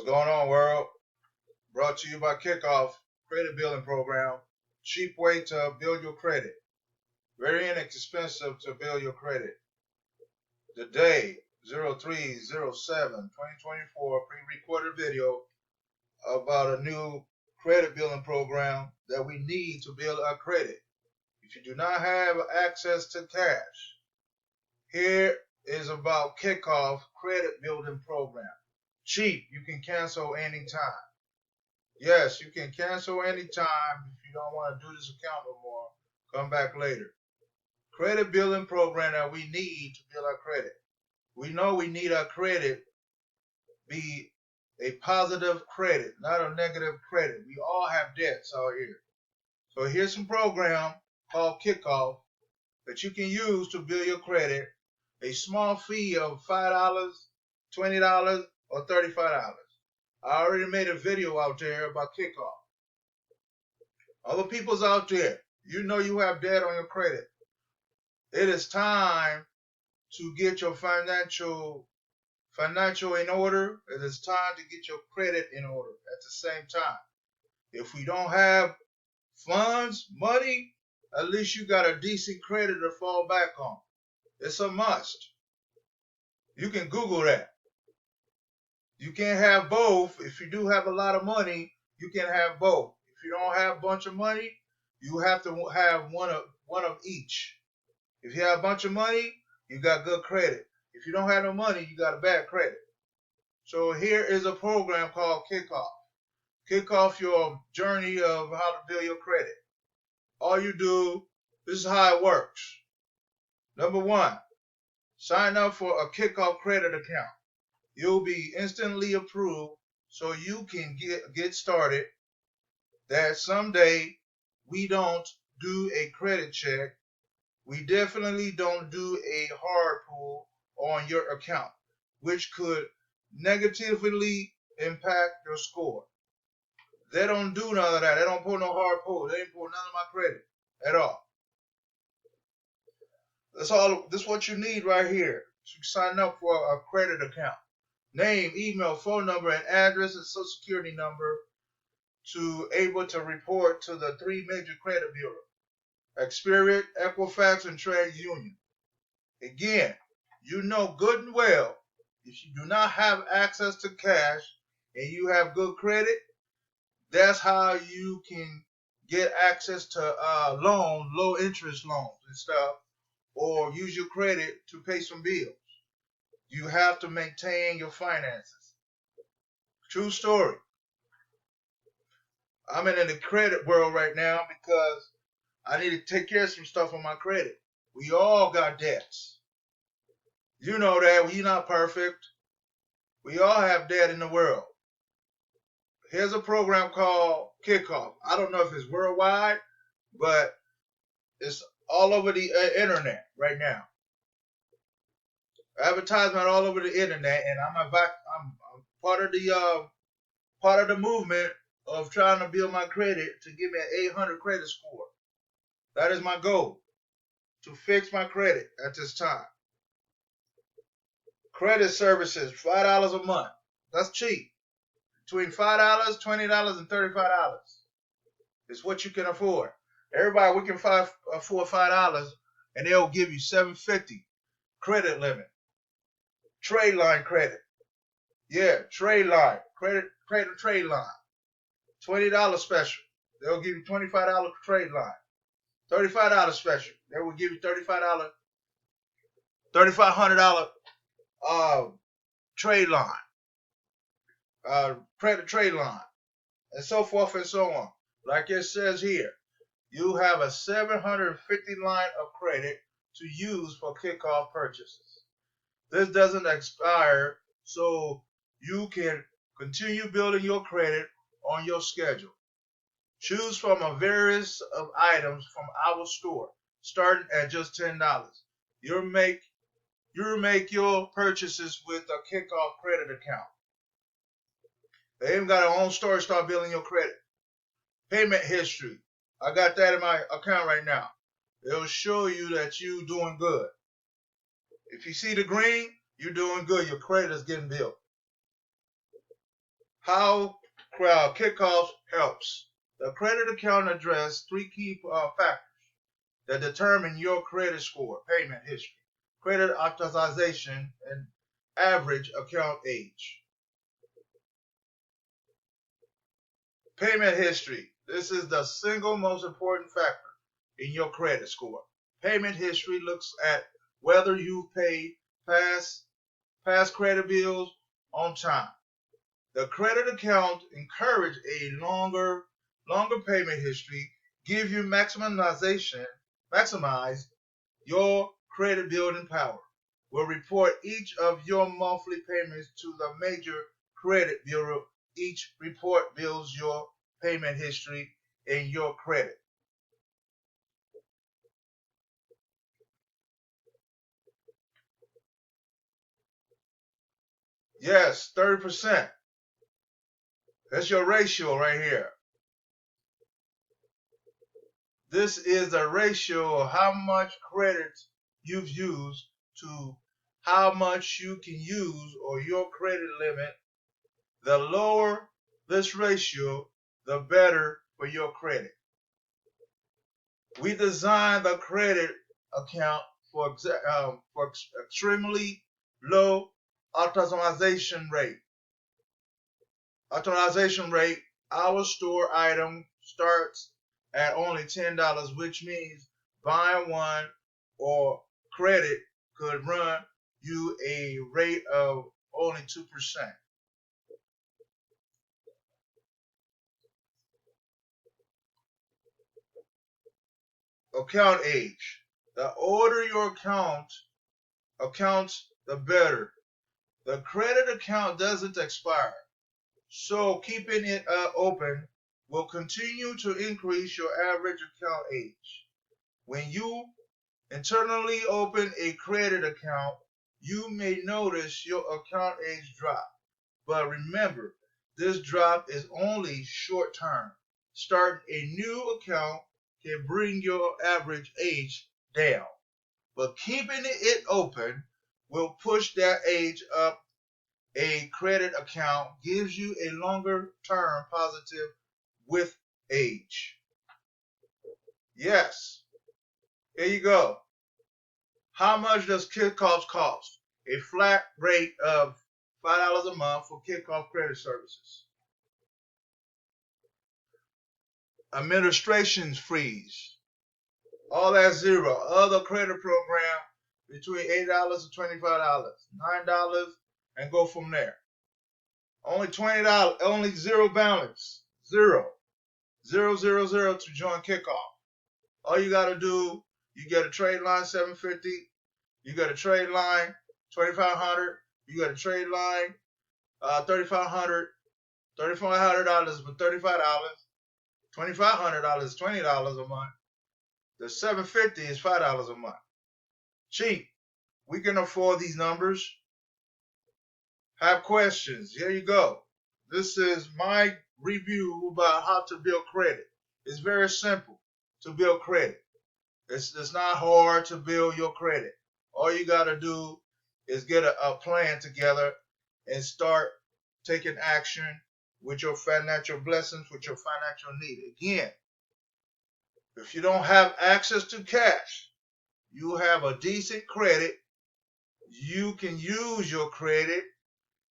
going on, world? Brought to you by Kikoff Credit Building Program. Cheap way to build your credit. Very inexpensive to build your credit. The day 03/07/2024 pre-recorded video about a new credit building program that we need to build our credit. If you do not have access to cash, here is about Kikoff Credit Building Program. Cheap, you can cancel anytime. Yes, you can cancel anytime if you don't want to do this account no more. Come back later. Credit building program that we need to build our credit. We know we need our credit be a positive credit, not a negative credit. We all have debts out here. So here's some program called Kikoff that you can use to build your credit. A small fee of $5, $20, or $35. I already made a video out there about Kikoff. Other people's out there, you know you have debt on your credit. It is time to get your financial in order. It is time to get your credit in order at the same time. If we don't have funds, money, at least you got a decent credit to fall back on. It's a must. You can Google that. You can't have both. If you do have a lot of money, you can have both. If you don't have a bunch of money, you have to have one of each. If you have a bunch of money, you got good credit. If you don't have no money, you got a bad credit. So here is a program called Kikoff. Kick off your journey of how to build your credit. All you do, this is how it works. Number one, sign up for a Kikoff credit account. You'll be instantly approved so you can get started. That someday we don't do a credit check. We definitely don't do a hard pull on your account, which could negatively impact your score. They don't do none of that. They don't pull no hard pull. They ain't pull none of my credit at all. That's all. This is what you need right here to sign up for a credit account. Name, email, phone number, and address, and social security number to able to report to the 3 major credit bureaus: Experian, Equifax, and Trade Union. Again, you know good and well, if you do not have access to cash and you have good credit, that's how you can get access to loans, low interest loans and stuff, or use your credit to pay some bills. You have to maintain your finances. True story. I'm in the credit world right now because I need to take care of some stuff on my credit. We all got debts. You know that. We're not perfect. We all have debt in the world. Here's a program called Kikoff. I don't know if it's worldwide, but it's all over the internet right now. Advertisement all over the internet, and I'm part of the movement of trying to build my credit to give me an 800 credit score. That is my goal, to fix my credit at this time. Credit services, $5 a month. That's cheap. Between $5, $20, and $35 is what you can afford. Everybody, we can afford $5, and they'll give you $750 credit limit. Trade line credit. Yeah, trade line. Credit trade line. $20 special. They'll give you $25 trade line. $35 special. They will give you $3,500 trade line. Credit trade line. And so forth and so on. Like it says here, you have a 750 line of credit to use for Kikoff purchases. This doesn't expire, so you can continue building your credit on your schedule. Choose from a various of items from our store, starting at just $10. You'll make your purchases with a Kikoff credit account. They even got their own store to start building your credit. Payment history. I got that in my account right now. It'll show you that you're doing good. If you see the green, you're doing good. Your credit is getting built. How Kikoff helps. The credit account addresses three key factors that determine your credit score: payment history, credit authorization, and average account age. Payment history. This is the single most important factor in your credit score. Payment history looks at whether you've paid past credit bills on time. The credit account encourage a longer payment history, give you maximize your credit building power. Will report each of your monthly payments to the major credit bureau. Each report builds your payment history and your credit. Yes, 30%. That's your ratio right here. This is the ratio of how much credit you've used to how much you can use or your credit limit. The lower this ratio, the better for your credit. We designed the credit account for extremely low authorization rate. Our store item starts at only $10, which means buying one or credit could run you a rate of only 2%. Account age. The older your accounts, the better. The credit account doesn't expire, so keeping it open will continue to increase your average account age. When you internally open a credit account, you may notice your account age drop. But remember, this drop is only short term. Starting a new account can bring your average age down, but keeping it open will push that age up. A credit account gives you a longer term positive with age. Yes, here you go. How much does Kikoff cost? A flat rate of $5 a month for Kikoff credit services. Administration fees, all at zero. Other credit program between $8 and $25, $9, and go from there. Only $20, only zero balance, zero to join Kikoff. All you gotta do, you get a trade line $750, you got a trade line $2,500, you got a trade line $3,500, $3,500 for $35, $2,500 is $20 a month. The $750 is $5 a month. Cheap. We can afford these numbers. Have questions? Here you go. This is my review about how to build credit. It's very simple to build credit. It's not hard to build your credit. All you got to do is get a plan together and start taking action with your financial blessings, with your financial need. Again, if you don't have access to cash, you have a decent credit, you can use your credit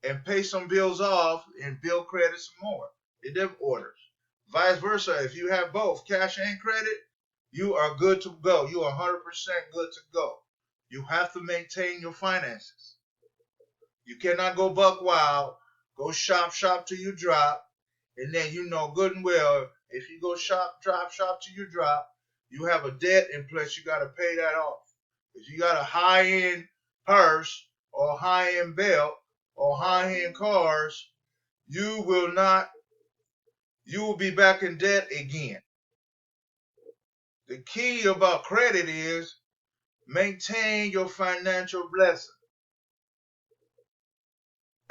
and pay some bills off and build credit some more in them orders. Vice versa, if you have both cash and credit, you are good to go. You are 100% good to go. You have to maintain your finances. You cannot go buck wild, go shop till you drop, and then you know good and well if you go shop till you drop, you have a debt in place. You got to pay that off. If you got a high-end purse or high-end belt or high-end cars, you will be back in debt again. The key about credit is maintain your financial blessing.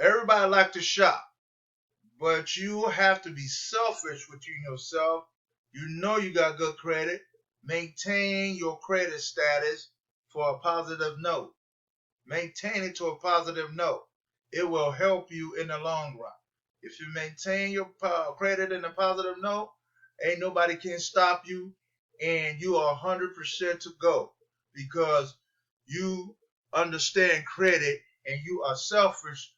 Everybody like to shop, but you have to be selfish within yourself. You know you got good credit. Maintain your credit status for a positive note. Maintain it to a positive note. It will help you in the long run. If you maintain your credit in a positive note, ain't nobody can stop you, and you are 100% to go because you understand credit and you are selfish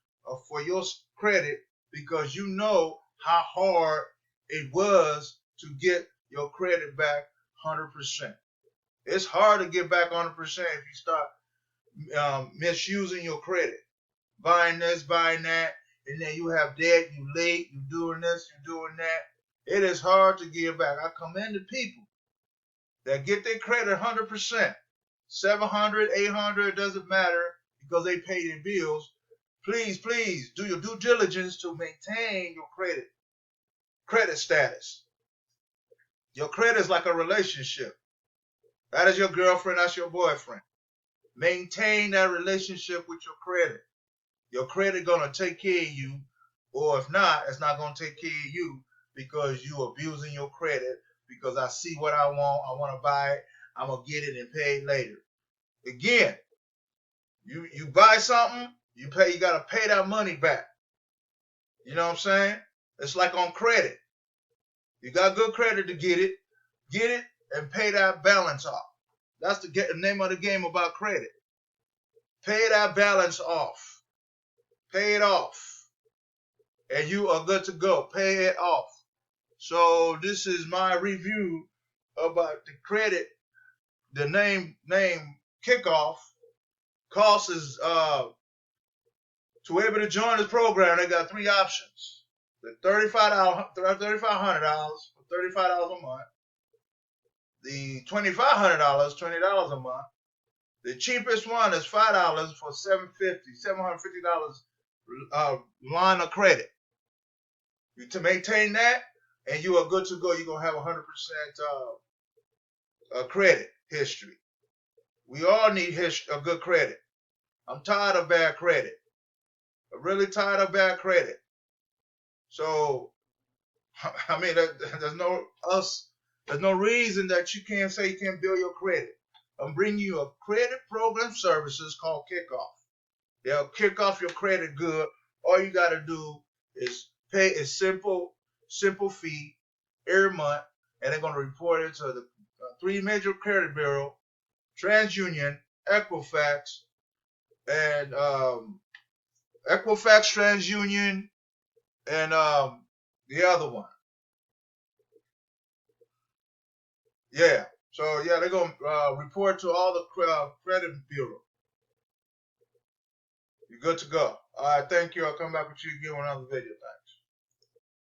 for your credit because you know how hard it was to get your credit back 100%. It's hard to get back 100% if you start misusing your credit, buying this, buying that, and then you have debt, you late, you doing this, you doing that. It is hard to give back. I commend the people that get their credit 100%, 700, 800, it doesn't matter because they pay their bills. Please, please do your due diligence to maintain your credit status. Your credit is like a relationship. That is your girlfriend, that's your boyfriend. Maintain that relationship with your credit. Your credit gonna take care of you, or if not, it's not gonna take care of you because you abusing your credit. Because I see what I want to buy it, I'm gonna get it and pay it later. Again, you buy something, you gotta pay that money back. You know what I'm saying? It's like on credit. You got good credit to get it, and pay that balance off. That's the name of the game about credit. Pay that balance off. Pay it off. And you are good to go. Pay it off. So this is my review about the credit. The name Kikoff. Cost is to be able to join this program, they got 3 options. The $3,500 for $35 a month. The $2,500, $20 a month. The cheapest one is $5 for $750 line of credit. You to maintain that, and you are good to go. You're gonna have 100% credit history. We all need a good credit. I'm tired of bad credit. I'm really tired of bad credit. So, I mean, there's no reason that you can't say you can't build your credit. I'm bringing you a credit program services called Kikoff. They'll kick off your credit good. All you got to do is pay a simple fee every month, and they're going to report it to the 3 major credit bureau, TransUnion, Equifax, and Equifax, TransUnion, and the other one. Yeah. So yeah, they're gonna report to all the credit bureau. You're good to go. All right. Thank you. I'll come back with you again with another video. Thanks.